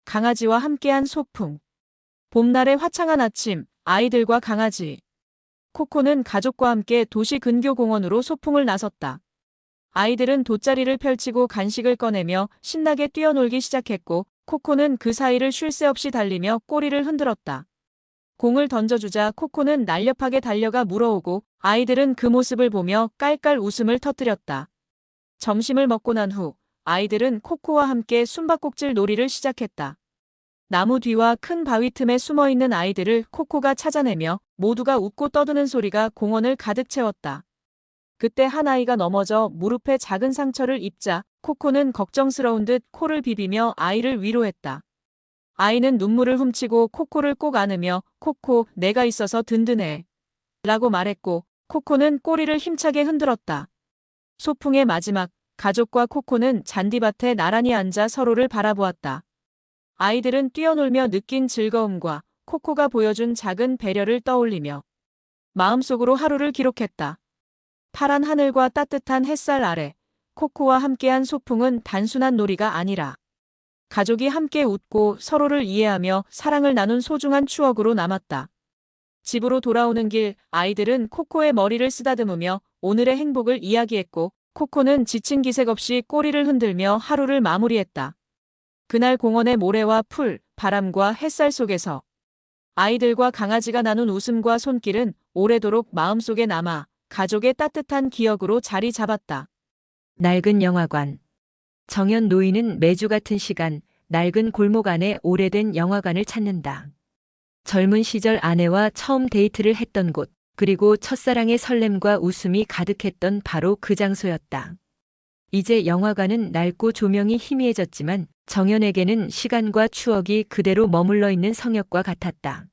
강아지와 함께한 소풍. 봄날의 화창한 아침, 아이들과 강아지. 코코는 가족과 함께 도시 근교 공원으로 소풍을 나섰다. 아이들은 돗자리를 펼치고 간식을 꺼내며 신나게 뛰어놀기 시작했고, 코코는 그 사이를 쉴 새 없이 달리며 꼬리를 흔들었다. 공을 던져주자 코코는 날렵하게 달려가 물어오고, 아이들은 그 모습을 보며 깔깔 웃음을 터뜨렸다. 점심을 먹고 난 후, 아이들은 코코와 함께 숨바꼭질 놀이를 시작했다. 나무 뒤와 큰 바위 틈에 숨어있는 아이들을 코코가 찾아내며 모두가 웃고 떠드는 소리가 공원을 가득 채웠다. 그때 한 아이가 넘어져 무릎에 작은 상처를 입자 코코는 걱정스러운 듯 코를 비비며 아이를 위로했다. 아이는 눈물을 훔치고 코코를 꼭 안으며 코코, 내가 있어서 든든해. 라고 말했고 코코는 꼬리를 힘차게 흔들었다. 소풍의 마지막, 가족과 코코는 잔디밭에 나란히 앉아 서로를 바라보았다. 아이들은 뛰어놀며 느낀 즐거움과 코코가 보여준 작은 배려를 떠올리며 마음속으로 하루를 기록했다. 파란 하늘과 따뜻한 햇살 아래 코코와 함께한 소풍은 단순한 놀이가 아니라 가족이 함께 웃고 서로를 이해하며 사랑을 나눈 소중한 추억으로 남았다. 집으로 돌아오는 길, 아이들은 코코의 머리를 쓰다듬으며 오늘의 행복을 이야기했고 코코는 지친 기색 없이 꼬리를 흔들며 하루를 마무리했다. 그날 공원의 모래와 풀, 바람과 햇살 속에서 아이들과 강아지가 나눈 웃음과 손길은 오래도록 마음속에 남아 가족의 따뜻한 기억으로 자리 잡았다. 낡은 영화관. 정연 노인은 매주 같은 시간 낡은 골목 안에 오래된 영화관을 찾는다. 젊은 시절 아내와 처음 데이트를 했던 곳, 그리고 첫사랑의 설렘과 웃음이 가득했던 바로 그 장소였다. 이제 영화관은 낡고 조명이 희미해졌지만 정연에게는 시간과 추억이 그대로 머물러 있는 성역과 같았다.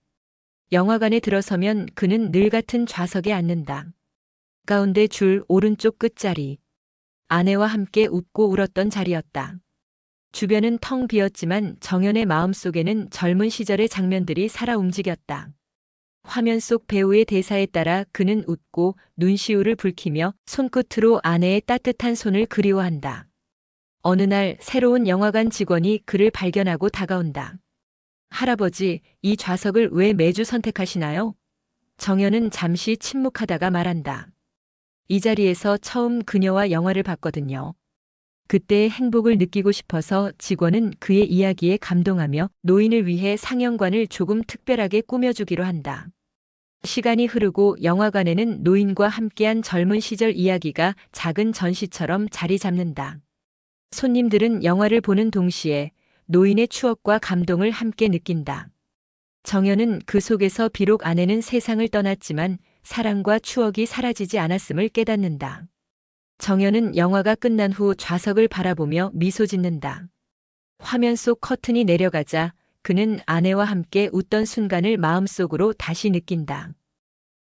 영화관에 들어서면 그는 늘 같은 좌석에 앉는다. 가운데 줄 오른쪽 끝자리. 아내와 함께 웃고 울었던 자리였다. 주변은 텅 비었지만 정연의 마음속에는 젊은 시절의 장면들이 살아 움직였다. 화면 속 배우의 대사에 따라 그는 웃고 눈시울을 붉히며 손끝으로 아내의 따뜻한 손을 그리워한다. 어느 날 새로운 영화관 직원이 그를 발견하고 다가온다. 할아버지, 이 좌석을 왜 매주 선택하시나요? 정연은 잠시 침묵하다가 말한다. 이 자리에서 처음 그녀와 영화를 봤거든요. 그때의 행복을 느끼고 싶어서. 직원은 그의 이야기에 감동하며 노인을 위해 상영관을 조금 특별하게 꾸며주기로 한다. 시간이 흐르고 영화관에는 노인과 함께한 젊은 시절 이야기가 작은 전시처럼 자리 잡는다. 손님들은 영화를 보는 동시에 노인의 추억과 감동을 함께 느낀다. 정연은 그 속에서 비록 아내는 세상을 떠났지만 사랑과 추억이 사라지지 않았음을 깨닫는다. 정연은 영화가 끝난 후 좌석을 바라보며 미소 짓는다. 화면 속 커튼이 내려가자 그는 아내와 함께 웃던 순간을 마음속으로 다시 느낀다.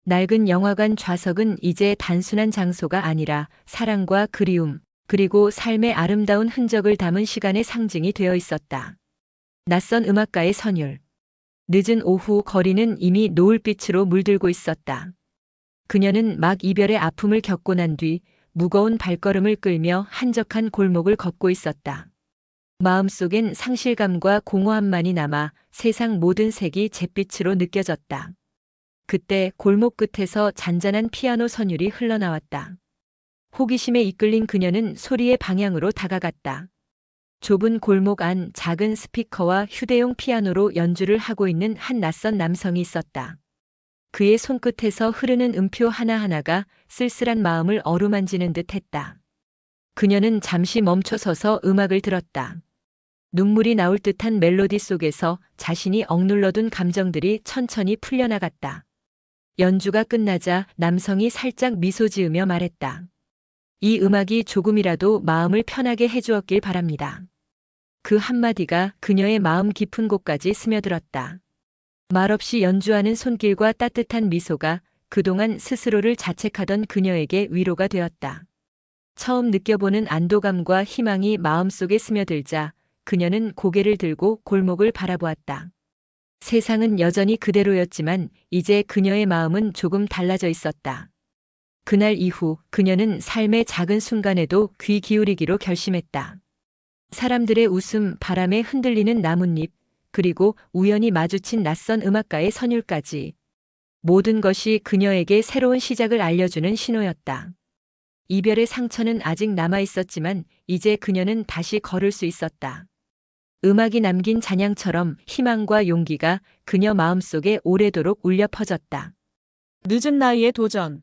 낡은 영화관 좌석은 이제 단순한 장소가 아니라 사랑과 그리움, 그리고 삶의 아름다운 흔적을 담은 시간의 상징이 되어 있었다. 낯선 음악가의 선율. 늦은 오후 거리는 이미 노을빛으로 물들고 있었다. 그녀는 막 이별의 아픔을 겪고 난 뒤 무거운 발걸음을 끌며 한적한 골목을 걷고 있었다. 마음속엔 상실감과 공허함만이 남아 세상 모든 색이 잿빛으로 느껴졌다. 그때 골목 끝에서 잔잔한 피아노 선율이 흘러나왔다. 호기심에 이끌린 그녀는 소리의 방향으로 다가갔다. 좁은 골목 안 작은 스피커와 휴대용 피아노로 연주를 하고 있는 한 낯선 남성이 있었다. 그의 손끝에서 흐르는 음표 하나하나가 쓸쓸한 마음을 어루만지는 듯 했다. 그녀는 잠시 멈춰서서 음악을 들었다. 눈물이 나올 듯한 멜로디 속에서 자신이 억눌러둔 감정들이 천천히 풀려나갔다. 연주가 끝나자 남성이 살짝 미소 지으며 말했다. 이 음악이 조금이라도 마음을 편하게 해주었길 바랍니다. 그 한마디가 그녀의 마음 깊은 곳까지 스며들었다. 말없이 연주하는 손길과 따뜻한 미소가 그동안 스스로를 자책하던 그녀에게 위로가 되었다. 처음 느껴보는 안도감과 희망이 마음속에 스며들자 그녀는 고개를 들고 골목을 바라보았다. 세상은 여전히 그대로였지만 이제 그녀의 마음은 조금 달라져 있었다. 그날 이후 그녀는 삶의 작은 순간에도 귀 기울이기로 결심했다. 사람들의 웃음, 바람에 흔들리는 나뭇잎, 그리고 우연히 마주친 낯선 음악가의 선율까지. 모든 것이 그녀에게 새로운 시작을 알려주는 신호였다. 이별의 상처는 아직 남아 있었지만 이제 그녀는 다시 걸을 수 있었다. 음악이 남긴 잔향처럼 희망과 용기가 그녀 마음속에 오래도록 울려 퍼졌다. 늦은 나이에 도전.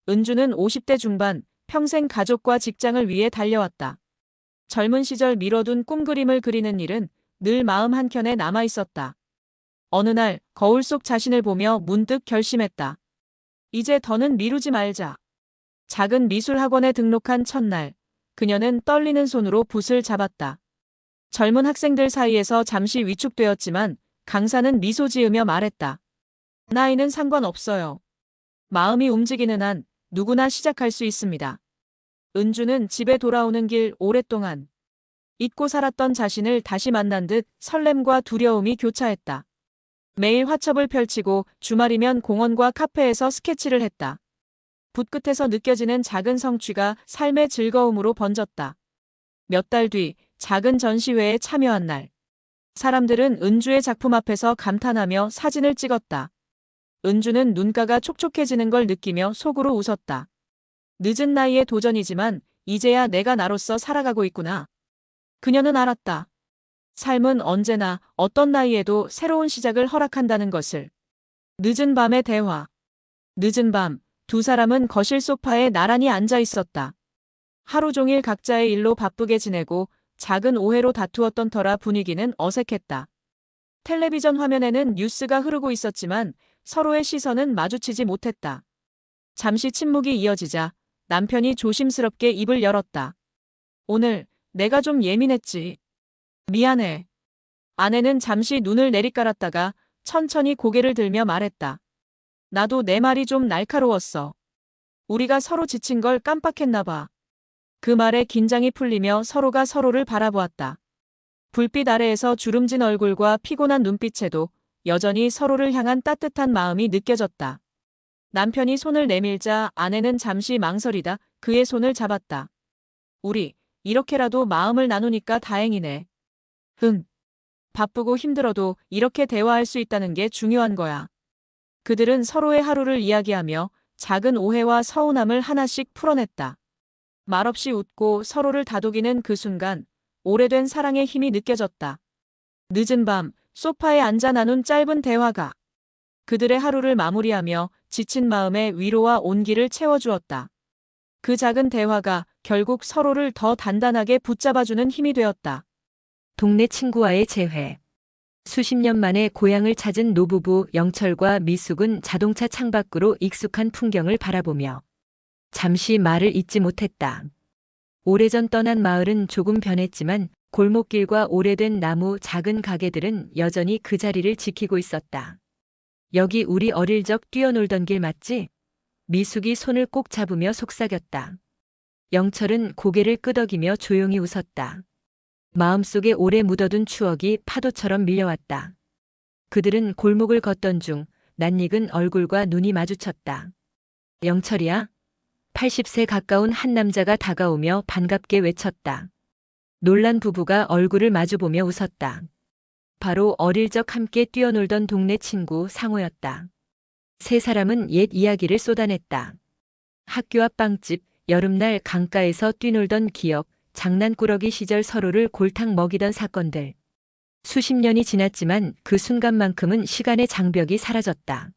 은주는 50대 중반, 평생 가족과 직장을 위해 달려왔다. 젊은 시절 미뤄둔 꿈그림을 그리는 일은 늘 마음 한켠에 남아 있었다. 어느 날 거울 속 자신을 보며 문득 결심했다. 이제 더는 미루지 말자. 작은 미술학원에 등록한 첫날, 그녀는 떨리는 손으로 붓을 잡았다. 젊은 학생들 사이에서 잠시 위축되었지만 강사는 미소 지으며 말했다. 나이는 상관없어요. 마음이 움직이는 한 누구나 시작할 수 있습니다. 은주는 집에 돌아오는 길 오랫동안 잊고 살았던 자신을 다시 만난 듯 설렘과 두려움이 교차했다. 매일 화첩을 펼치고 주말이면 공원과 카페에서 스케치를 했다. 붓끝에서 느껴지는 작은 성취가 삶의 즐거움으로 번졌다. 몇 달 뒤 작은 전시회에 참여한 날. 사람들은 은주의 작품 앞에서 감탄하며 사진을 찍었다. 은주는 눈가가 촉촉해지는 걸 느끼며 속으로 웃었다. 늦은 나이에 도전이지만 이제야 내가 나로서 살아가고 있구나. 그녀는 알았다. 삶은 언제나 어떤 나이에도 새로운 시작을 허락한다는 것을. 늦은 밤의 대화. 늦은 밤, 두 사람은 거실 소파에 나란히 앉아 있었다. 하루 종일 각자의 일로 바쁘게 지내고 작은 오해로 다투었던 터라 분위기는 어색했다. 텔레비전 화면에는 뉴스가 흐르고 있었지만 서로의 시선은 마주치지 못했다. 잠시 침묵이 이어지자 남편이 조심스럽게 입을 열었다. 오늘 내가 좀 예민했지. 미안해. 아내는 잠시 눈을 내리깔았다가 천천히 고개를 들며 말했다. 나도 내 말이 좀 날카로웠어. 우리가 서로 지친 걸 깜빡했나 봐. 그 말에 긴장이 풀리며 서로가 서로를 바라보았다. 불빛 아래에서 주름진 얼굴과 피곤한 눈빛에도 여전히 서로를 향한 따뜻한 마음이 느껴졌다. 남편이 손을 내밀자 아내는 잠시 망설이다 그의 손을 잡았다. 우리 이렇게라도 마음을 나누니까 다행이네. 응. 바쁘고 힘들어도 이렇게 대화할 수 있다는 게 중요한 거야. 그들은 서로의 하루를 이야기하며 작은 오해와 서운함을 하나씩 풀어냈다. 말없이 웃고 서로를 다독이는 그 순간 오래된 사랑의 힘이 느껴졌다. 늦은 밤 소파에 앉아 나눈 짧은 대화가 그들의 하루를 마무리하며 지친 마음에 위로와 온기를 채워주었다. 그 작은 대화가 결국 서로를 더 단단하게 붙잡아주는 힘이 되었다. 동네 친구와의 재회. 수십 년 만에 고향을 찾은 노부부 영철과 미숙은 자동차 창밖으로 익숙한 풍경을 바라보며 잠시 말을 잇지 못했다. 오래전 떠난 마을은 조금 변했지만 골목길과 오래된 나무 작은 가게들은 여전히 그 자리를 지키고 있었다. 여기 우리 어릴 적 뛰어놀던 길 맞지? 미숙이 손을 꼭 잡으며 속삭였다. 영철은 고개를 끄덕이며 조용히 웃었다. 마음속에 오래 묻어둔 추억이 파도처럼 밀려왔다. 그들은 골목을 걷던 중 낯익은 얼굴과 눈이 마주쳤다. 영철이야? 80세 가까운 한 남자가 다가오며 반갑게 외쳤다. 놀란 부부가 얼굴을 마주보며 웃었다. 바로 어릴 적 함께 뛰어놀던 동네 친구 상호였다. 세 사람은 옛 이야기를 쏟아냈다. 학교 앞 빵집, 여름날 강가에서 뛰놀던 기억, 장난꾸러기 시절 서로를 골탕 먹이던 사건들. 수십 년이 지났지만 그 순간만큼은 시간의 장벽이 사라졌다.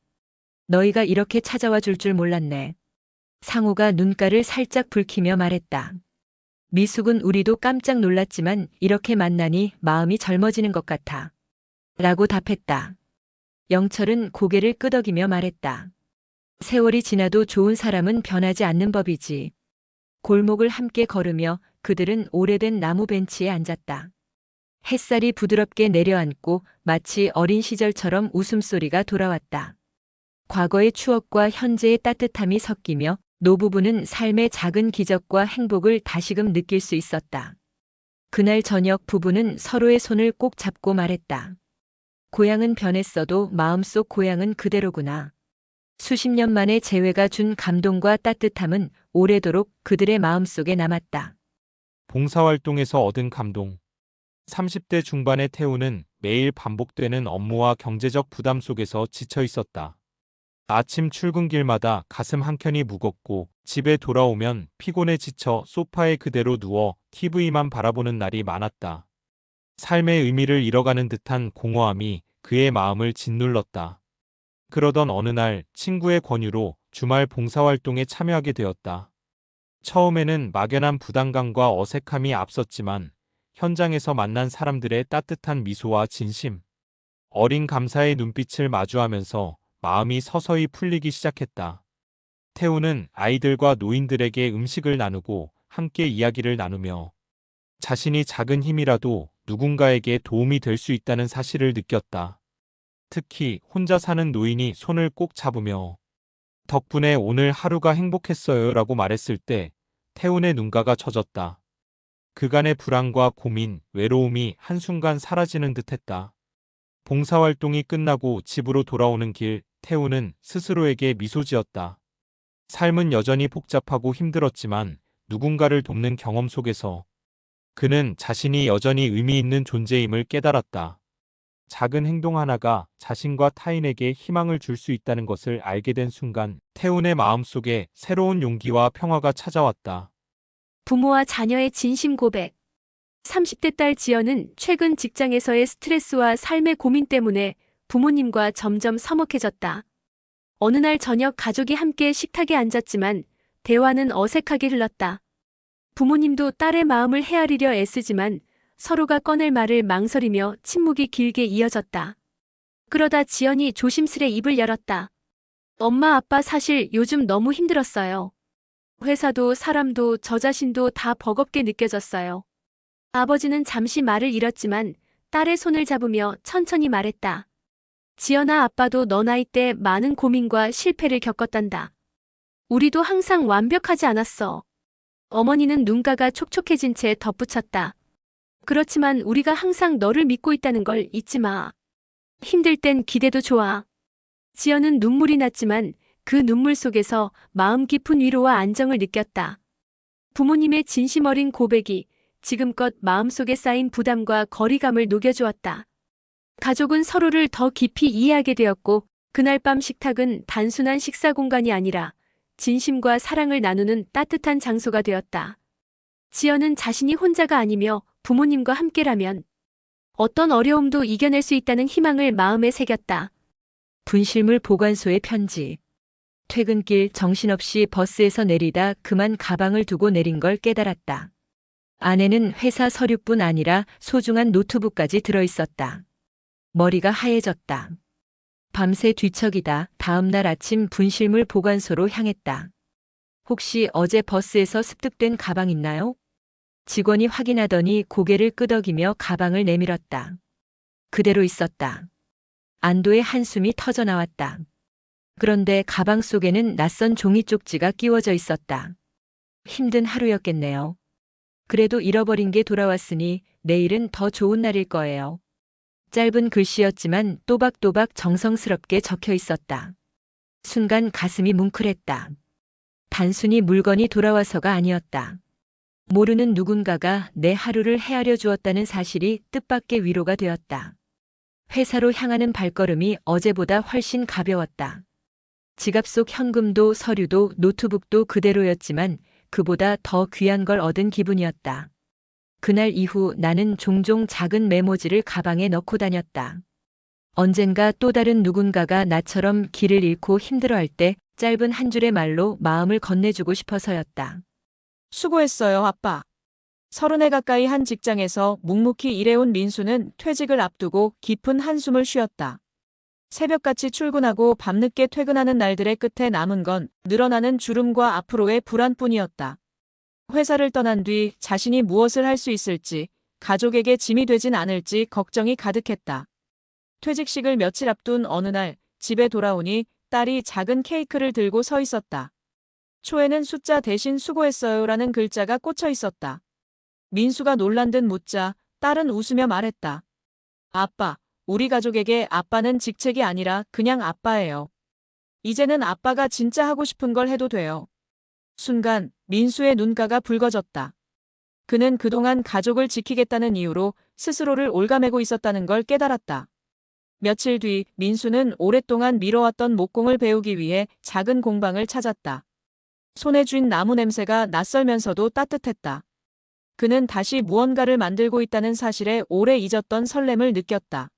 너희가 이렇게 찾아와 줄 줄 몰랐네. 상호가 눈가를 살짝 붉히며 말했다. 미숙은 우리도 깜짝 놀랐지만 이렇게 만나니 마음이 젊어지는 것 같아. 라고 답했다. 영철은 고개를 끄덕이며 말했다. 세월이 지나도 좋은 사람은 변하지 않는 법이지. 골목을 함께 걸으며 그들은 오래된 나무 벤치에 앉았다. 햇살이 부드럽게 내려앉고 마치 어린 시절처럼 웃음소리가 돌아왔다. 과거의 추억과 현재의 따뜻함이 섞이며 노부부는 삶의 작은 기적과 행복을 다시금 느낄 수 있었다. 그날 저녁 부부는 서로의 손을 꼭 잡고 말했다. 고향은 변했어도 마음속 고향은 그대로구나. 수십 년 만에 재회가 준 감동과 따뜻함은 오래도록 그들의 마음속에 남았다. 봉사활동에서 얻은 감동. 30대 중반의 태우는 매일 반복되는 업무와 경제적 부담 속에서 지쳐 있었다. 아침 출근길마다 가슴 한켠이 무겁고 집에 돌아오면 피곤에 지쳐 소파에 그대로 누워 TV만 바라보는 날이 많았다. 삶의 의미를 잃어가는 듯한 공허함이 그의 마음을 짓눌렀다. 그러던 어느 날 친구의 권유로 주말 봉사활동에 참여하게 되었다. 처음에는 막연한 부담감과 어색함이 앞섰지만 현장에서 만난 사람들의 따뜻한 미소와 진심, 어린 감사의 눈빛을 마주하면서 마음이 서서히 풀리기 시작했다. 태우는 아이들과 노인들에게 음식을 나누고 함께 이야기를 나누며 자신이 작은 힘이라도 누군가에게 도움이 될 수 있다는 사실을 느꼈다. 특히 혼자 사는 노인이 손을 꼭 잡으며 덕분에 오늘 하루가 행복했어요 라고 말했을 때 태훈의 눈가가 젖었다. 그간의 불안과 고민, 외로움이 한순간 사라지는 듯했다. 봉사활동이 끝나고 집으로 돌아오는 길, 태훈은 스스로에게 미소 지었다. 삶은 여전히 복잡하고 힘들었지만 누군가를 돕는 경험 속에서 그는 자신이 여전히 의미 있는 존재임을 깨달았다. 작은 행동 하나가 자신과 타인에게 희망을 줄 수 있다는 것을 알게 된 순간 태훈의 마음속에 새로운 용기와 평화가 찾아왔다. 부모와 자녀의 진심 고백. 30대 딸 지연은 최근 직장에서의 스트레스와 삶의 고민 때문에 부모님과 점점 서먹해졌다. 어느 날 저녁 가족이 함께 식탁에 앉았지만 대화는 어색하게 흘렀다. 부모님도 딸의 마음을 헤아리려 애쓰지만 서로가 꺼낼 말을 망설이며 침묵이 길게 이어졌다. 그러다 지연이 조심스레 입을 열었다. 엄마, 아빠 사실 요즘 너무 힘들었어요. 회사도 사람도 저 자신도 다 버겁게 느껴졌어요. 아버지는 잠시 말을 잃었지만 딸의 손을 잡으며 천천히 말했다. 지연아, 아빠도 너 나이 때 많은 고민과 실패를 겪었단다. 우리도 항상 완벽하지 않았어. 어머니는 눈가가 촉촉해진 채 덧붙였다. 그렇지만 우리가 항상 너를 믿고 있다는 걸 잊지 마. 힘들 땐 기대도 좋아. 지연은 눈물이 났지만 그 눈물 속에서 마음 깊은 위로와 안정을 느꼈다. 부모님의 진심 어린 고백이 지금껏 마음속에 쌓인 부담과 거리감을 녹여주었다. 가족은 서로를 더 깊이 이해하게 되었고 그날 밤 식탁은 단순한 식사 공간이 아니라 진심과 사랑을 나누는 따뜻한 장소가 되었다. 지연은 자신이 혼자가 아니며 부모님과 함께라면 어떤 어려움도 이겨낼 수 있다는 희망을 마음에 새겼다. 분실물 보관소의 편지. 퇴근길 정신없이 버스에서 내리다 그만 가방을 두고 내린 걸 깨달았다. 안에는 회사 서류뿐 아니라 소중한 노트북까지 들어있었다. 머리가 하얘졌다. 밤새 뒤척이다 다음날 아침 분실물 보관소로 향했다. 혹시 어제 버스에서 습득된 가방 있나요? 직원이 확인하더니 고개를 끄덕이며 가방을 내밀었다. 그대로 있었다. 안도의 한숨이 터져나왔다. 그런데 가방 속에는 낯선 종이 쪽지가 끼워져 있었다. 힘든 하루였겠네요. 그래도 잃어버린 게 돌아왔으니 내일은 더 좋은 날일 거예요. 짧은 글씨였지만 또박또박 정성스럽게 적혀 있었다. 순간 가슴이 뭉클했다. 단순히 물건이 돌아와서가 아니었다. 모르는 누군가가 내 하루를 헤아려 주었다는 사실이 뜻밖의 위로가 되었다. 회사로 향하는 발걸음이 어제보다 훨씬 가벼웠다. 지갑 속 현금도 서류도 노트북도 그대로였지만 그보다 더 귀한 걸 얻은 기분이었다. 그날 이후 나는 종종 작은 메모지를 가방에 넣고 다녔다. 언젠가 또 다른 누군가가 나처럼 길을 잃고 힘들어할 때 짧은 한 줄의 말로 마음을 건네주고 싶어서였다. 수고했어요, 아빠. 30에 가까이 한 직장에서 묵묵히 일해온 민수는 퇴직을 앞두고 깊은 한숨을 쉬었다. 새벽같이 출근하고 밤늦게 퇴근하는 날들의 끝에 남은 건 늘어나는 주름과 앞으로의 불안뿐이었다. 회사를 떠난 뒤 자신이 무엇을 할 수 있을지, 가족에게 짐이 되진 않을지 걱정이 가득했다. 퇴직식을 며칠 앞둔 어느 날 집에 돌아오니 딸이 작은 케이크를 들고 서 있었다. 초에는 숫자 대신 수고했어요라는 글자가 꽂혀 있었다. 민수가 놀란 듯 묻자 딸은 웃으며 말했다. 아빠, 우리 가족에게 아빠는 직책이 아니라 그냥 아빠예요. 이제는 아빠가 진짜 하고 싶은 걸 해도 돼요. 순간 민수의 눈가가 붉어졌다. 그는 그동안 가족을 지키겠다는 이유로 스스로를 올가매고 있었다는 걸 깨달았다. 며칠 뒤 민수는 오랫동안 미뤄왔던 목공을 배우기 위해 작은 공방을 찾았다. 손에 쥔 나무 냄새가 낯설면서도 따뜻했다. 그는 다시 무언가를 만들고 있다는 사실에 오래 잊었던 설렘을 느꼈다.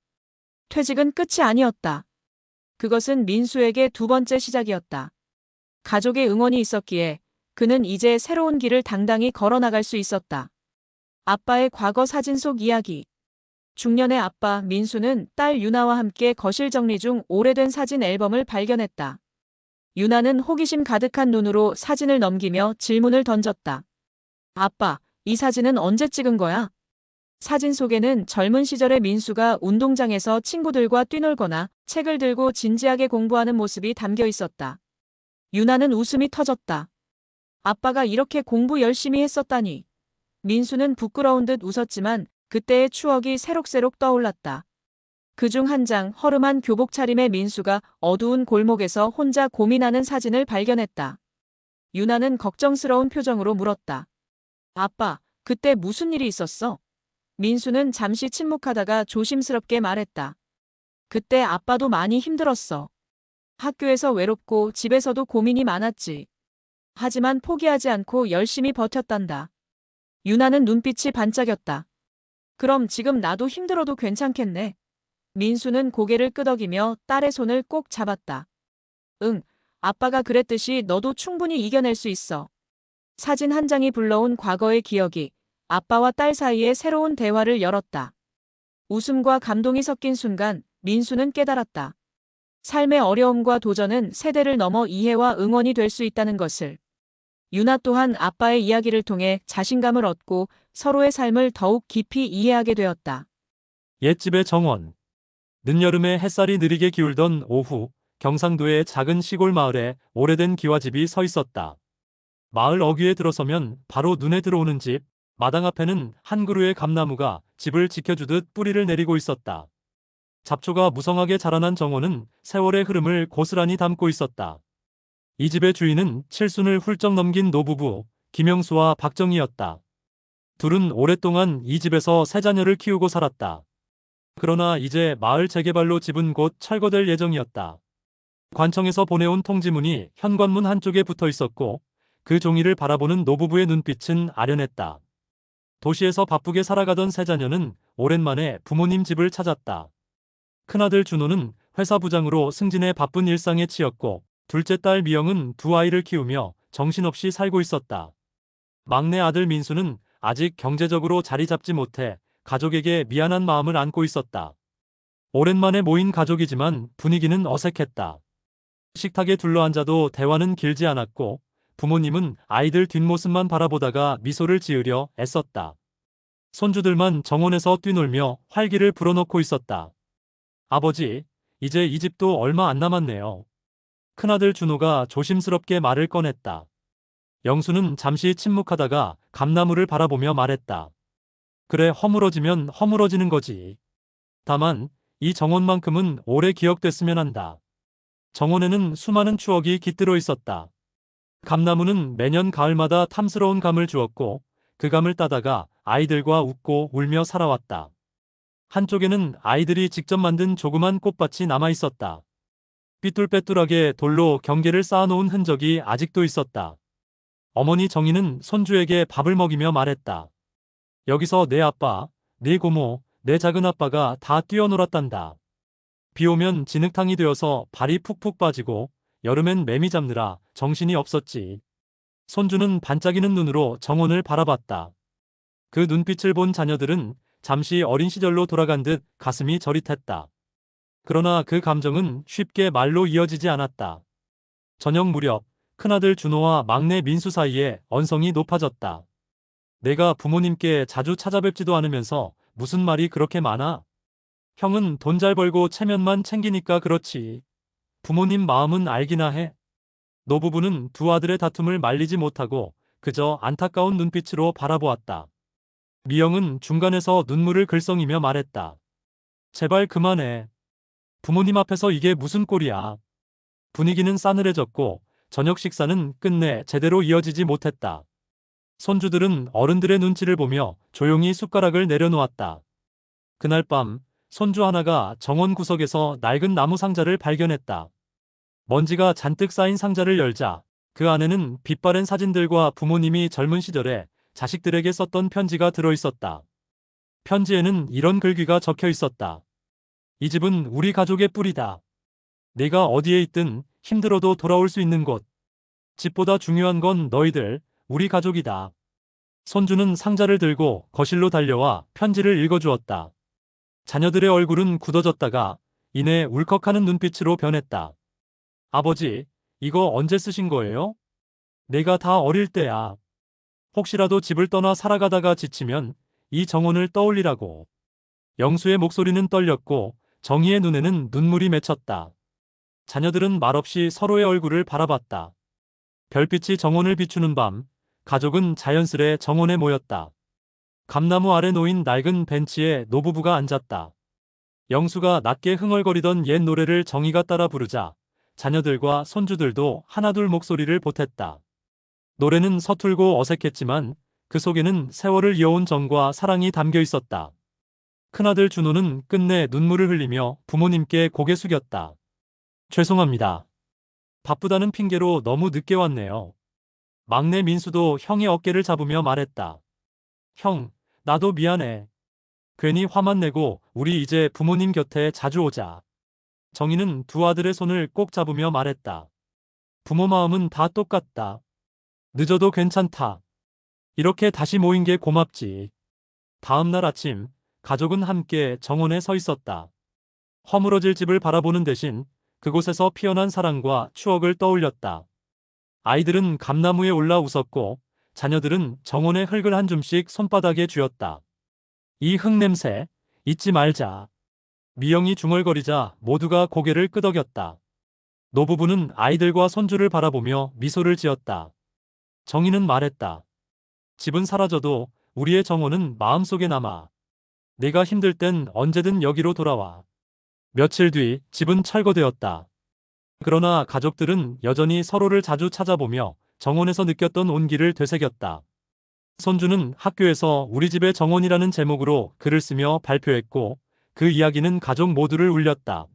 퇴직은 끝이 아니었다. 그것은 민수에게 두 번째 시작이었다. 가족의 응원이 있었기에 그는 이제 새로운 길을 당당히 걸어나갈 수 있었다. 아빠의 과거 사진 속 이야기. 중년의 아빠 민수는 딸 유나와 함께 거실 정리 중 오래된 사진 앨범을 발견했다. 유나는 호기심 가득한 눈으로 사진을 넘기며 질문을 던졌다. 아빠, 이 사진은 언제 찍은 거야? 사진 속에는 젊은 시절의 민수가 운동장에서 친구들과 뛰놀거나 책을 들고 진지하게 공부하는 모습이 담겨 있었다. 유나는 웃음이 터졌다. 아빠가 이렇게 공부 열심히 했었다니. 민수는 부끄러운 듯 웃었지만 그때의 추억이 새록새록 떠올랐다. 그중 한 장 허름한 교복 차림의 민수가 어두운 골목에서 혼자 고민하는 사진을 발견했다. 유나는 걱정스러운 표정으로 물었다. 아빠, 그때 무슨 일이 있었어? 민수는 잠시 침묵하다가 조심스럽게 말했다. 그때 아빠도 많이 힘들었어. 학교에서 외롭고 집에서도 고민이 많았지. 하지만 포기하지 않고 열심히 버텼단다. 유나는 눈빛이 반짝였다. 그럼 지금 나도 힘들어도 괜찮겠네. 민수는 고개를 끄덕이며 딸의 손을 꼭 잡았다. 응, 아빠가 그랬듯이 너도 충분히 이겨낼 수 있어. 사진 한 장이 불러온 과거의 기억이 아빠와 딸 사이에 새로운 대화를 열었다. 웃음과 감동이 섞인 순간 민수는 깨달았다. 삶의 어려움과 도전은 세대를 넘어 이해와 응원이 될 수 있다는 것을. 유나 또한 아빠의 이야기를 통해 자신감을 얻고 서로의 삶을 더욱 깊이 이해하게 되었다. 옛집의 정원. 늦여름에 햇살이 느리게 기울던 오후, 경상도의 작은 시골 마을에 오래된 기와집이 서 있었다. 마을 어귀에 들어서면 바로 눈에 들어오는 집, 마당 앞에는 한 그루의 감나무가 집을 지켜주듯 뿌리를 내리고 있었다. 잡초가 무성하게 자라난 정원은 세월의 흐름을 고스란히 담고 있었다. 이 집의 주인은 칠순을 훌쩍 넘긴 노부부, 김영수와 박정희였다. 둘은 오랫동안 이 집에서 세 자녀를 키우고 살았다. 그러나 이제 마을 재개발로 집은 곧 철거될 예정이었다. 관청에서 보내온 통지문이 현관문 한쪽에 붙어 있었고 그 종이를 바라보는 노부부의 눈빛은 아련했다. 도시에서 바쁘게 살아가던 세 자녀는 오랜만에 부모님 집을 찾았다. 큰아들 준호는 회사 부장으로 승진해 바쁜 일상에 치였고 둘째 딸 미영은 두 아이를 키우며 정신없이 살고 있었다. 막내 아들 민수는 아직 경제적으로 자리 잡지 못해 가족에게 미안한 마음을 안고 있었다. 오랜만에 모인 가족이지만 분위기는 어색했다. 식탁에 둘러앉아도 대화는 길지 않았고 부모님은 아이들 뒷모습만 바라보다가 미소를 지으려 애썼다. 손주들만 정원에서 뛰놀며 활기를 불어넣고 있었다. 아버지, 이제 이 집도 얼마 안 남았네요. 큰아들 준호가 조심스럽게 말을 꺼냈다. 영수는 잠시 침묵하다가 감나무를 바라보며 말했다. 그래, 허물어지면 허물어지는 거지. 다만 이 정원만큼은 오래 기억됐으면 한다. 정원에는 수많은 추억이 깃들어 있었다. 감나무는 매년 가을마다 탐스러운 감을 주었고 그 감을 따다가 아이들과 웃고 울며 살아왔다. 한쪽에는 아이들이 직접 만든 조그만 꽃밭이 남아 있었다. 삐뚤빼뚤하게 돌로 경계를 쌓아놓은 흔적이 아직도 있었다. 어머니 정희는 손주에게 밥을 먹이며 말했다. 여기서 내 아빠, 네 고모, 내 작은아빠가 다 뛰어놀았단다. 비 오면 진흙탕이 되어서 발이 푹푹 빠지고 여름엔 매미 잡느라 정신이 없었지. 손주는 반짝이는 눈으로 정원을 바라봤다. 그 눈빛을 본 자녀들은 잠시 어린 시절로 돌아간 듯 가슴이 저릿했다. 그러나 그 감정은 쉽게 말로 이어지지 않았다. 저녁 무렵 큰아들 준호와 막내 민수 사이에 언성이 높아졌다. 내가 부모님께 자주 찾아뵙지도 않으면서 무슨 말이 그렇게 많아? 형은 돈 잘 벌고 체면만 챙기니까 그렇지. 부모님 마음은 알기나 해. 노부부는 두 아들의 다툼을 말리지 못하고 그저 안타까운 눈빛으로 바라보았다. 미영은 중간에서 눈물을 글썽이며 말했다. 제발 그만해. 부모님 앞에서 이게 무슨 꼴이야. 분위기는 싸늘해졌고 저녁 식사는 끝내 제대로 이어지지 못했다. 손주들은 어른들의 눈치를 보며 조용히 숟가락을 내려놓았다. 그날 밤 손주 하나가 정원 구석에서 낡은 나무 상자를 발견했다. 먼지가 잔뜩 쌓인 상자를 열자 그 안에는 빛바랜 사진들과 부모님이 젊은 시절에 자식들에게 썼던 편지가 들어있었다. 편지에는 이런 글귀가 적혀 있었다. 이 집은 우리 가족의 뿌리다. 내가 어디에 있든 힘들어도 돌아올 수 있는 곳. 집보다 중요한 건 너희들, 우리 가족이다. 손주는 상자를 들고 거실로 달려와 편지를 읽어주었다. 자녀들의 얼굴은 굳어졌다가 이내 울컥하는 눈빛으로 변했다. 아버지, 이거 언제 쓰신 거예요? 내가 다 어릴 때야. 혹시라도 집을 떠나 살아가다가 지치면 이 정원을 떠올리라고. 영수의 목소리는 떨렸고 정희의 눈에는 눈물이 맺혔다. 자녀들은 말없이 서로의 얼굴을 바라봤다. 별빛이 정원을 비추는 밤, 가족은 자연스레 정원에 모였다. 감나무 아래 놓인 낡은 벤치에 노부부가 앉았다. 영수가 낮게 흥얼거리던 옛 노래를 정희가 따라 부르자 자녀들과 손주들도 하나둘 목소리를 보탰다. 노래는 서툴고 어색했지만 그 속에는 세월을 이어온 정과 사랑이 담겨 있었다. 큰아들 준호는 끝내 눈물을 흘리며 부모님께 고개 숙였다. 죄송합니다. 바쁘다는 핑계로 너무 늦게 왔네요. 막내 민수도 형의 어깨를 잡으며 말했다. 형, 나도 미안해. 괜히 화만 내고 우리 이제 부모님 곁에 자주 오자. 정희는 두 아들의 손을 꼭 잡으며 말했다. 부모 마음은 다 똑같다. 늦어도 괜찮다. 이렇게 다시 모인 게 고맙지. 다음 날 아침, 가족은 함께 정원에 서 있었다. 허물어질 집을 바라보는 대신 그곳에서 피어난 사랑과 추억을 떠올렸다. 아이들은 감나무에 올라 웃었고 자녀들은 정원의 흙을 한 줌씩 손바닥에 쥐었다. 이 흙 냄새, 잊지 말자. 미영이 중얼거리자 모두가 고개를 끄덕였다. 노부부는 아이들과 손주를 바라보며 미소를 지었다. 정희는 말했다. 집은 사라져도 우리의 정원은 마음속에 남아. 내가 힘들 땐 언제든 여기로 돌아와. 며칠 뒤 집은 철거되었다. 그러나 가족들은 여전히 서로를 자주 찾아보며 정원에서 느꼈던 온기를 되새겼다. 손주는 학교에서 우리 집의 정원이라는 제목으로 글을 쓰며 발표했고 그 이야기는 가족 모두를 울렸다.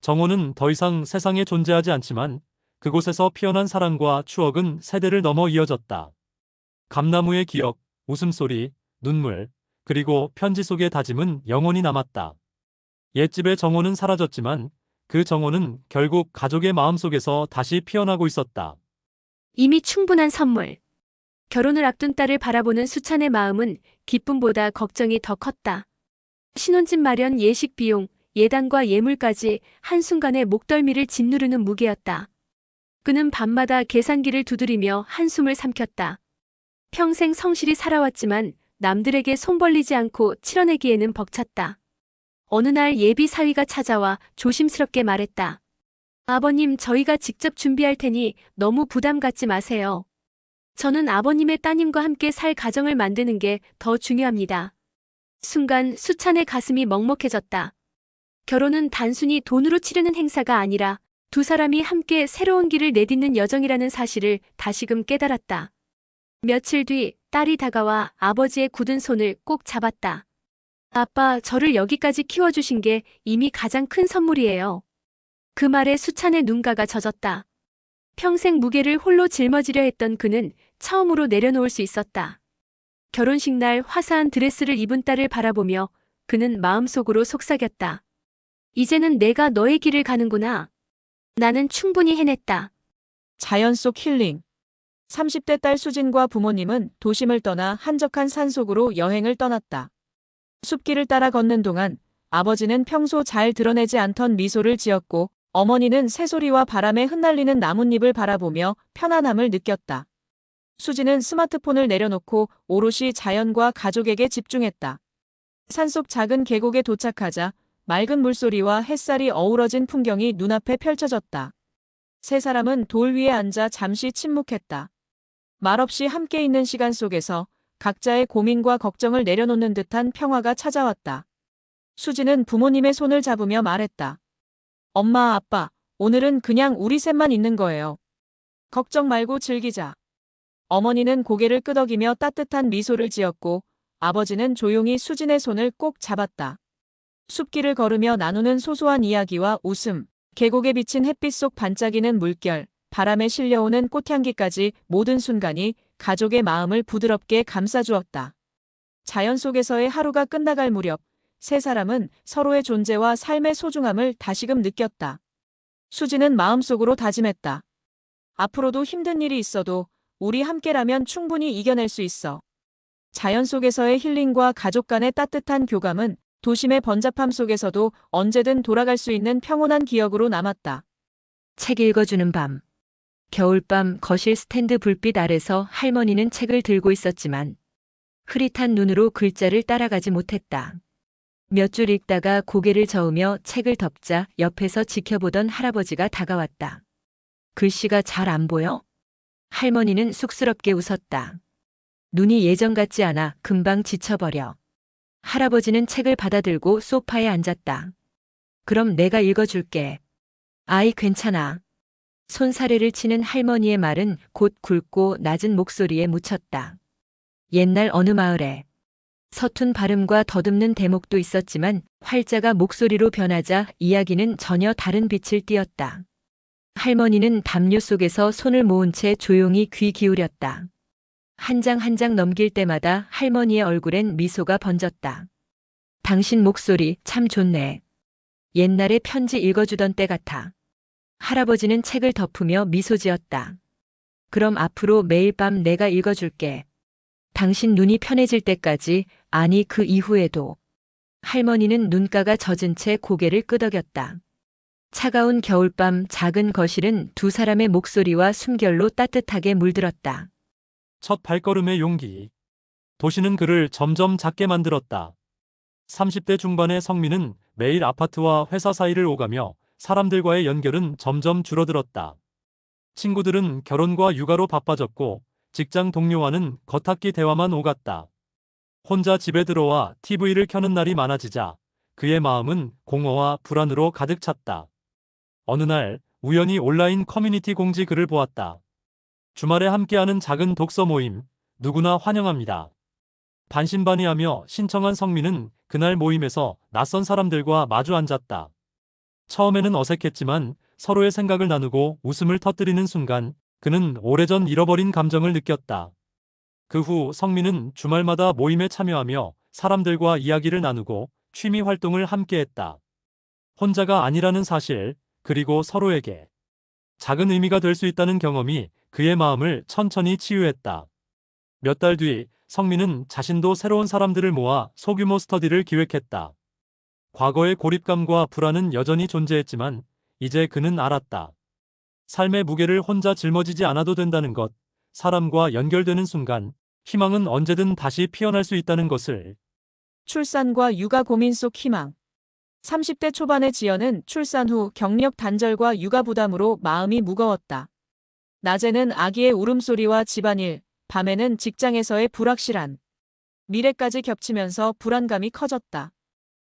정원은 더 이상 세상에 존재하지 않지만 그곳에서 피어난 사랑과 추억은 세대를 넘어 이어졌다. 감나무의 기억, 웃음소리, 눈물, 그리고 편지 속의 다짐은 영원히 남았다. 옛집의 정원은 사라졌지만 그 정원은 결국 가족의 마음속에서 다시 피어나고 있었다. 이미 충분한 선물. 결혼을 앞둔 딸을 바라보는 수찬의 마음은 기쁨보다 걱정이 더 컸다. 신혼집 마련, 예식 비용, 예단과 예물까지 한순간에 목덜미를 짓누르는 무게였다. 그는 밤마다 계산기를 두드리며 한숨을 삼켰다. 평생 성실히 살아왔지만 남들에게 손 벌리지 않고 치러내기에는 벅찼다. 어느 날 예비 사위가 찾아와 조심스럽게 말했다. 아버님, 저희가 직접 준비할 테니 너무 부담 갖지 마세요. 저는 아버님의 따님과 함께 살 가정을 만드는 게 더 중요합니다. 순간 수찬의 가슴이 먹먹해졌다. 결혼은 단순히 돈으로 치르는 행사가 아니라 두 사람이 함께 새로운 길을 내딛는 여정이라는 사실을 다시금 깨달았다. 며칠 뒤 딸이 다가와 아버지의 굳은 손을 꼭 잡았다. 아빠, 저를 여기까지 키워주신 게 이미 가장 큰 선물이에요. 그 말에 수찬의 눈가가 젖었다. 평생 무게를 홀로 짊어지려 했던 그는 처음으로 내려놓을 수 있었다. 결혼식 날 화사한 드레스를 입은 딸을 바라보며 그는 마음속으로 속삭였다. 이제는 내가 너의 길을 가는구나. 나는 충분히 해냈다. 자연 속 힐링. 30대 딸 수진과 부모님은 도심을 떠나 한적한 산속으로 여행을 떠났다. 숲길을 따라 걷는 동안 아버지는 평소 잘 드러내지 않던 미소를 지었고 어머니는 새소리와 바람에 흩날리는 나뭇잎을 바라보며 편안함을 느꼈다. 수진은 스마트폰을 내려놓고 오롯이 자연과 가족에게 집중했다. 산속 작은 계곡에 도착하자 맑은 물소리와 햇살이 어우러진 풍경이 눈앞에 펼쳐졌다. 세 사람은 돌 위에 앉아 잠시 침묵했다. 말없이 함께 있는 시간 속에서 각자의 고민과 걱정을 내려놓는 듯한 평화가 찾아왔다. 수진은 부모님의 손을 잡으며 말했다. 엄마, 아빠, 오늘은 그냥 우리 셋만 있는 거예요. 걱정 말고 즐기자. 어머니는 고개를 끄덕이며 따뜻한 미소를 지었고 아버지는 조용히 수진의 손을 꼭 잡았다. 숲길을 걸으며 나누는 소소한 이야기와 웃음, 계곡에 비친 햇빛 속 반짝이는 물결, 바람에 실려오는 꽃향기까지 모든 순간이 가족의 마음을 부드럽게 감싸주었다. 자연 속에서의 하루가 끝나갈 무렵, 세 사람은 서로의 존재와 삶의 소중함을 다시금 느꼈다. 수지는 마음속으로 다짐했다. 앞으로도 힘든 일이 있어도 우리 함께라면 충분히 이겨낼 수 있어. 자연 속에서의 힐링과 가족 간의 따뜻한 교감은 도심의 번잡함 속에서도 언제든 돌아갈 수 있는 평온한 기억으로 남았다. 책 읽어주는 밤. 겨울밤 거실 스탠드 불빛 아래서 할머니는 책을 들고 있었지만 흐릿한 눈으로 글자를 따라가지 못했다. 몇 줄 읽다가 고개를 저으며 책을 덮자 옆에서 지켜보던 할아버지가 다가왔다. 글씨가 잘 안 보여? 할머니는 쑥스럽게 웃었다. 눈이 예전 같지 않아 금방 지쳐버려. 할아버지는 책을 받아들고 소파에 앉았다. 그럼 내가 읽어줄게. 아이 괜찮아. 손사래를 치는 할머니의 말은 곧 굵고 낮은 목소리에 묻혔다. 옛날 어느 마을에 서툰 발음과 더듬는 대목도 있었지만 활자가 목소리로 변하자 이야기는 전혀 다른 빛을 띠었다. 할머니는 담요 속에서 손을 모은 채 조용히 귀 기울였다. 한 장 한 장 넘길 때마다 할머니의 얼굴엔 미소가 번졌다. 당신 목소리 참 좋네. 옛날에 편지 읽어주던 때 같아. 할아버지는 책을 덮으며 미소 지었다. 그럼 앞으로 매일 밤 내가 읽어줄게. 당신 눈이 편해질 때까지, 아니 그 이후에도. 할머니는 눈가가 젖은 채 고개를 끄덕였다. 차가운 겨울밤 작은 거실은 두 사람의 목소리와 숨결로 따뜻하게 물들었다. 첫 발걸음의 용기. 도시는 그를 점점 작게 만들었다. 30대 중반의 성민은 매일 아파트와 회사 사이를 오가며 사람들과의 연결은 점점 줄어들었다. 친구들은 결혼과 육아로 바빠졌고 직장 동료와는 겉핥기 대화만 오갔다. 혼자 집에 들어와 TV를 켜는 날이 많아지자 그의 마음은 공허와 불안으로 가득 찼다. 어느 날 우연히 온라인 커뮤니티 공지 글을 보았다. 주말에 함께하는 작은 독서 모임, 누구나 환영합니다. 반신반의하며 신청한 성민은 그날 모임에서 낯선 사람들과 마주 앉았다. 처음에는 어색했지만 서로의 생각을 나누고 웃음을 터뜨리는 순간 그는 오래전 잃어버린 감정을 느꼈다. 그 후 성민은 주말마다 모임에 참여하며 사람들과 이야기를 나누고 취미 활동을 함께했다. 혼자가 아니라는 사실, 그리고 서로에게 작은 의미가 될 수 있다는 경험이 그의 마음을 천천히 치유했다. 몇 달 뒤 성민은 자신도 새로운 사람들을 모아 소규모 스터디를 기획했다. 과거의 고립감과 불안은 여전히 존재했지만 이제 그는 알았다. 삶의 무게를 혼자 짊어지지 않아도 된다는 것, 사람과 연결되는 순간 희망은 언제든 다시 피어날 수 있다는 것을. 출산과 육아 고민 속 희망. 30대 초반의 지연은 출산 후 경력 단절과 육아 부담으로 마음이 무거웠다. 낮에는 아기의 울음소리와 집안일, 밤에는 직장에서의 불확실한 미래까지 겹치면서 불안감이 커졌다.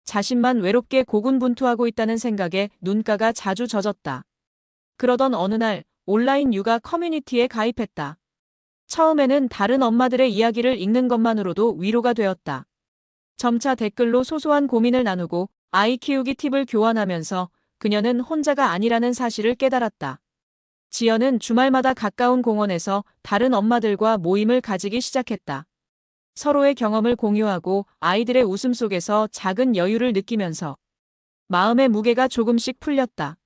자신만 외롭게 고군분투하고 있다는 생각에 눈가가 자주 젖었다. 그러던 어느 날 온라인 육아 커뮤니티에 가입했다. 처음에는 다른 엄마들의 이야기를 읽는 것만으로도 위로가 되었다. 점차 댓글로 소소한 고민을 나누고 아이 키우기 팁을 교환하면서 그녀는 혼자가 아니라는 사실을 깨달았다. 지연은 주말마다 가까운 공원에서 다른 엄마들과 모임을 가지기 시작했다. 서로의 경험을 공유하고 아이들의 웃음 속에서 작은 여유를 느끼면서 마음의 무게가 조금씩 풀렸다.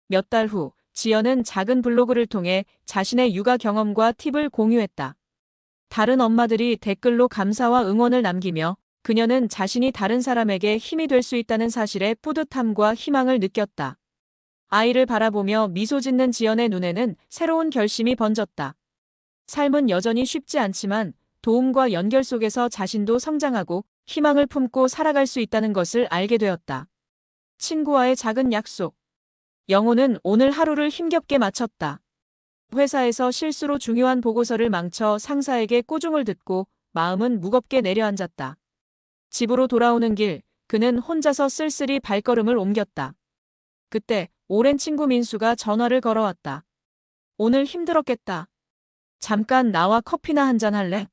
몇 달 후 지연은 작은 블로그를 통해 자신의 육아 경험과 팁을 공유했다. 다른 엄마들이 댓글로 감사와 응원을 남기며 그녀는 자신이 다른 사람에게 힘이 될 수 있다는 사실에 뿌듯함과 희망을 느꼈다. 아이를 바라보며 미소 짓는 지연의 눈에는 새로운 결심이 번졌다. 삶은 여전히 쉽지 않지만 도움과 연결 속에서 자신도 성장하고 희망을 품고 살아갈 수 있다는 것을 알게 되었다. 친구와의 작은 약속. 영호는 오늘 하루를 힘겹게 마쳤다. 회사에서 실수로 중요한 보고서를 망쳐 상사에게 꾸중을 듣고 마음은 무겁게 내려앉았다. 집으로 돌아오는 길, 그는 혼자서 쓸쓸히 발걸음을 옮겼다. 그때 오랜 친구 민수가 전화를 걸어왔다. 오늘 힘들었겠다. 잠깐 나와 커피나 한잔 할래?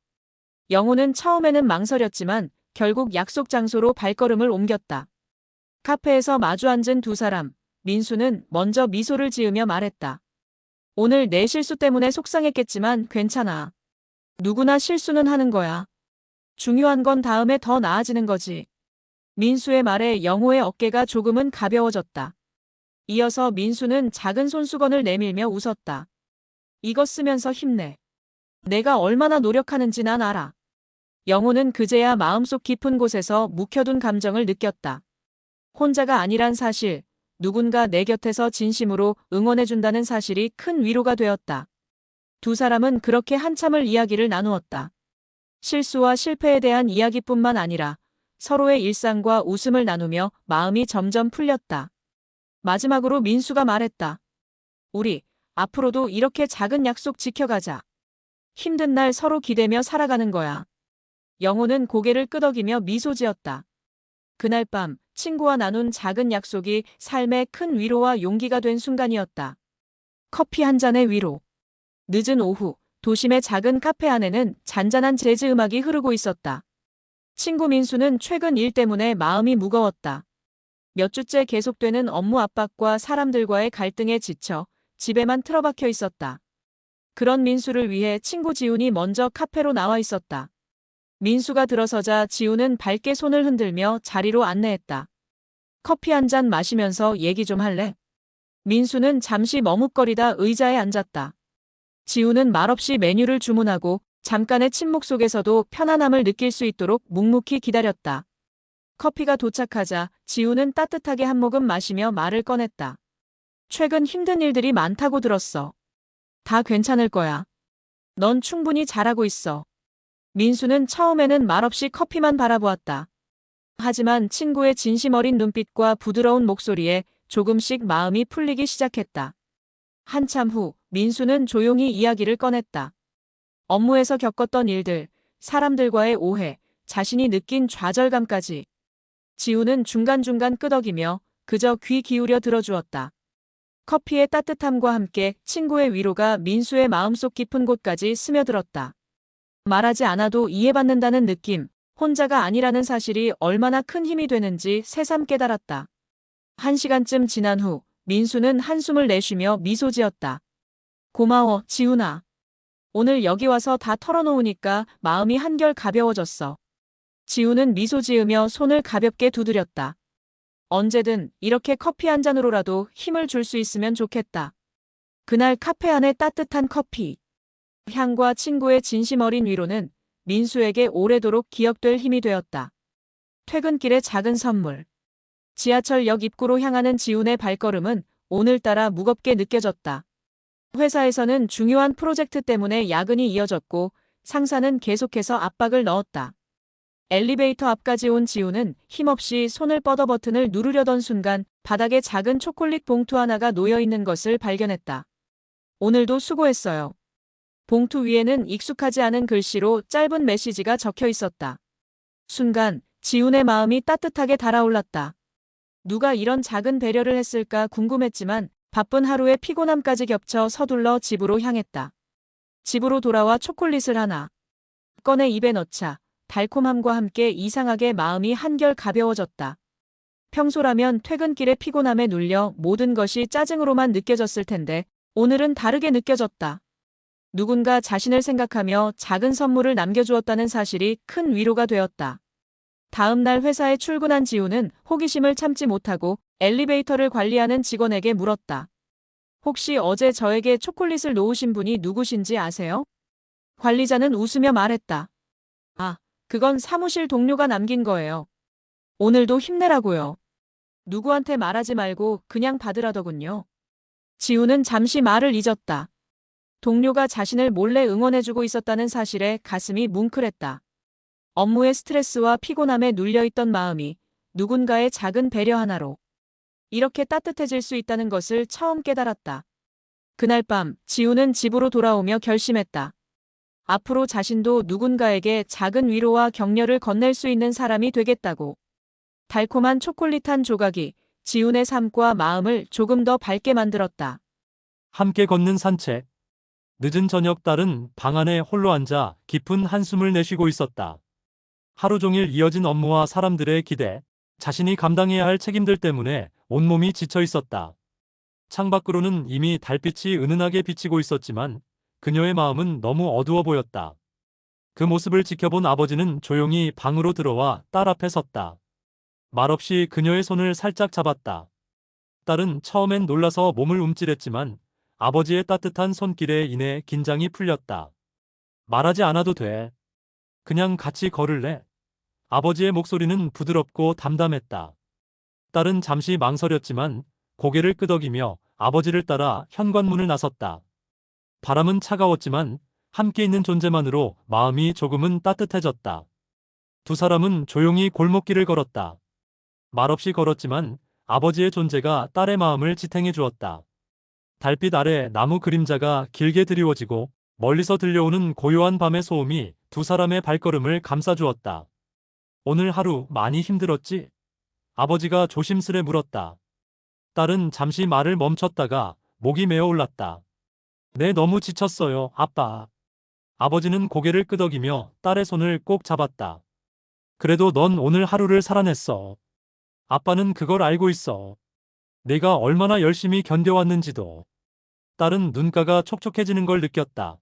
영호는 처음에는 망설였지만 결국 약속 장소로 발걸음을 옮겼다. 카페에서 마주 앉은 두 사람, 민수는 먼저 미소를 지으며 말했다. 오늘 내 실수 때문에 속상했겠지만 괜찮아. 누구나 실수는 하는 거야. 중요한 건 다음에 더 나아지는 거지. 민수의 말에 영호의 어깨가 조금은 가벼워졌다. 이어서 민수는 작은 손수건을 내밀며 웃었다. 이거 쓰면서 힘내. 내가 얼마나 노력하는지 난 알아. 영호는 그제야 마음속 깊은 곳에서 묵혀둔 감정을 느꼈다. 혼자가 아니란 사실, 누군가 내 곁에서 진심으로 응원해준다는 사실이 큰 위로가 되었다. 두 사람은 그렇게 한참을 이야기를 나누었다. 실수와 실패에 대한 이야기뿐만 아니라 서로의 일상과 웃음을 나누며 마음이 점점 풀렸다. 마지막으로 민수가 말했다. 우리 앞으로도 이렇게 작은 약속 지켜가자. 힘든 날 서로 기대며 살아가는 거야. 영호는 고개를 끄덕이며 미소 지었다. 그날 밤 친구와 나눈 작은 약속이 삶의 큰 위로와 용기가 된 순간이었다. 커피 한 잔의 위로. 늦은 오후 도심의 작은 카페 안에는 잔잔한 재즈 음악이 흐르고 있었다. 친구 민수는 최근 일 때문에 마음이 무거웠다. 몇 주째 계속되는 업무 압박과 사람들과의 갈등에 지쳐 집에만 틀어박혀 있었다. 그런 민수를 위해 친구 지훈이 먼저 카페로 나와 있었다. 민수가 들어서자 지훈은 밝게 손을 흔들며 자리로 안내했다. 커피 한 잔 마시면서 얘기 좀 할래? 민수는 잠시 머뭇거리다 의자에 앉았다. 지훈은 말없이 메뉴를 주문하고 잠깐의 침묵 속에서도 편안함을 느낄 수 있도록 묵묵히 기다렸다. 커피가 도착하자 지훈은 따뜻하게 한 모금 마시며 말을 꺼냈다. 최근 힘든 일들이 많다고 들었어. 다 괜찮을 거야. 넌 충분히 잘하고 있어. 민수는 처음에는 말없이 커피만 바라보았다. 하지만 친구의 진심 어린 눈빛과 부드러운 목소리에 조금씩 마음이 풀리기 시작했다. 한참 후 민수는 조용히 이야기를 꺼냈다. 업무에서 겪었던 일들, 사람들과의 오해, 자신이 느낀 좌절감까지. 지훈은 중간중간 끄덕이며 그저 귀 기울여 들어주었다. 커피의 따뜻함과 함께 친구의 위로가 민수의 마음속 깊은 곳까지 스며들었다. 말하지 않아도 이해받는다는 느낌, 혼자가 아니라는 사실이 얼마나 큰 힘이 되는지 새삼 깨달았다. 1시간쯤 지난 후 민수는 한숨을 내쉬며 미소 지었다. 고마워, 지훈아. 오늘 여기 와서 다 털어놓으니까 마음이 한결 가벼워졌어. 지훈은 미소 지으며 손을 가볍게 두드렸다. 언제든 이렇게 커피 한 잔으로라도 힘을 줄 수 있으면 좋겠다. 그날 카페 안의 따뜻한 커피. 향과 친구의 진심 어린 위로는 민수에게 오래도록 기억될 힘이 되었다. 퇴근길의 작은 선물. 지하철역 입구로 향하는 지훈의 발걸음은 오늘따라 무겁게 느껴졌다. 회사에서는 중요한 프로젝트 때문에 야근이 이어졌고 상사는 계속해서 압박을 넣었다. 엘리베이터 앞까지 온 지훈은 힘없이 손을 뻗어 버튼을 누르려던 순간 바닥에 작은 초콜릿 봉투 하나가 놓여 있는 것을 발견했다. 오늘도 수고했어요. 봉투 위에는 익숙하지 않은 글씨로 짧은 메시지가 적혀 있었다. 순간 지훈의 마음이 따뜻하게 달아올랐다. 누가 이런 작은 배려를 했을까 궁금했지만 바쁜 하루의 피곤함까지 겹쳐 서둘러 집으로 향했다. 집으로 돌아와 초콜릿을 하나 꺼내 입에 넣자 달콤함과 함께 이상하게 마음이 한결 가벼워졌다. 평소라면 퇴근길의 피곤함에 눌려 모든 것이 짜증으로만 느껴졌을 텐데 오늘은 다르게 느껴졌다. 누군가 자신을 생각하며 작은 선물을 남겨주었다는 사실이 큰 위로가 되었다. 다음 날 회사에 출근한 지훈은 호기심을 참지 못하고 엘리베이터를 관리하는 직원에게 물었다. 혹시 어제 저에게 초콜릿을 놓으신 분이 누구신지 아세요? 관리자는 웃으며 말했다. 아, 그건 사무실 동료가 남긴 거예요. 오늘도 힘내라고요. 누구한테 말하지 말고 그냥 받으라더군요. 지훈은 잠시 말을 잊었다. 동료가 자신을 몰래 응원해주고 있었다는 사실에 가슴이 뭉클했다. 업무의 스트레스와 피곤함에 눌려있던 마음이 누군가의 작은 배려 하나로 이렇게 따뜻해질 수 있다는 것을 처음 깨달았다. 그날 밤 지훈은 집으로 돌아오며 결심했다. 앞으로 자신도 누군가에게 작은 위로와 격려를 건넬 수 있는 사람이 되겠다고. 달콤한 초콜릿 한 조각이 지훈의 삶과 마음을 조금 더 밝게 만들었다. 함께 걷는 산책. 늦은 저녁 딸은 방 안에 홀로 앉아 깊은 한숨을 내쉬고 있었다. 하루 종일 이어진 업무와 사람들의 기대, 자신이 감당해야 할 책임들 때문에 온몸이 지쳐 있었다. 창밖으로는 이미 달빛이 은은하게 비치고 있었지만 그녀의 마음은 너무 어두워 보였다. 그 모습을 지켜본 아버지는 조용히 방으로 들어와 딸 앞에 섰다. 말없이 그녀의 손을 살짝 잡았다. 딸은 처음엔 놀라서 몸을 움찔했지만 아버지의 따뜻한 손길에 인해 긴장이 풀렸다. 말하지 않아도 돼. 그냥 같이 걸을래? 아버지의 목소리는 부드럽고 담담했다. 딸은 잠시 망설였지만 고개를 끄덕이며 아버지를 따라 현관문을 나섰다. 바람은 차가웠지만 함께 있는 존재만으로 마음이 조금은 따뜻해졌다. 두 사람은 조용히 골목길을 걸었다. 말없이 걸었지만 아버지의 존재가 딸의 마음을 지탱해 주었다. 달빛 아래 나무 그림자가 길게 드리워지고 멀리서 들려오는 고요한 밤의 소음이 두 사람의 발걸음을 감싸주었다. 오늘 하루 많이 힘들었지? 아버지가 조심스레 물었다. 딸은 잠시 말을 멈췄다가 목이 메어 올랐다. 네, 너무 지쳤어요, 아빠. 아버지는 고개를 끄덕이며 딸의 손을 꼭 잡았다. 그래도 넌 오늘 하루를 살아냈어. 아빠는 그걸 알고 있어. 내가 얼마나 열심히 견뎌왔는지도. 딸은 눈가가 촉촉해지는 걸 느꼈다.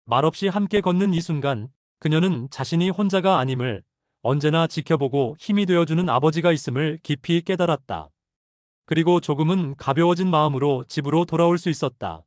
말없이 함께 걷는 이 순간 그녀는 자신이 혼자가 아님을, 언제나 지켜보고 힘이 되어주는 아버지가 있음을 깊이 깨달았다. 그리고 조금은 가벼워진 마음으로 집으로 돌아올 수 있었다.